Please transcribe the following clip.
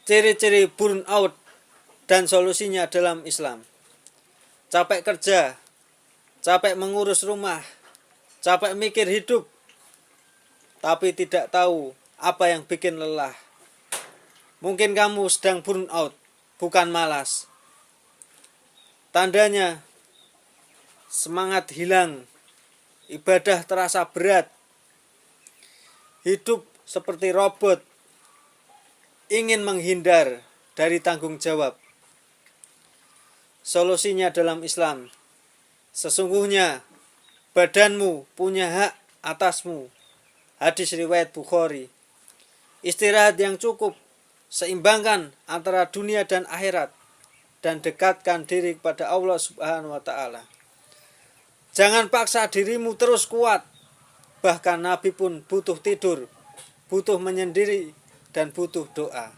Ciri-ciri burnout dan solusinya dalam Islam. Capek kerja, capek mengurus rumah, capek mikir hidup, tapi tidak tahu apa yang bikin lelah. Mungkin kamu sedang burnout, bukan malas. Tandanya semangat hilang, ibadah terasa berat, hidup seperti robot, ingin menghindar dari tanggung jawab. Solusinya dalam Islam, sesungguhnya badanmu punya hak atasmu. Hadis riwayat Bukhari. Istirahat yang cukup, seimbangkan antara dunia dan akhirat, dan dekatkan diri kepada Allah Subhanahu wa Ta'ala. Jangan paksa dirimu terus kuat. Bahkan Nabi pun butuh tidur, butuh menyendiri, dan butuh doa.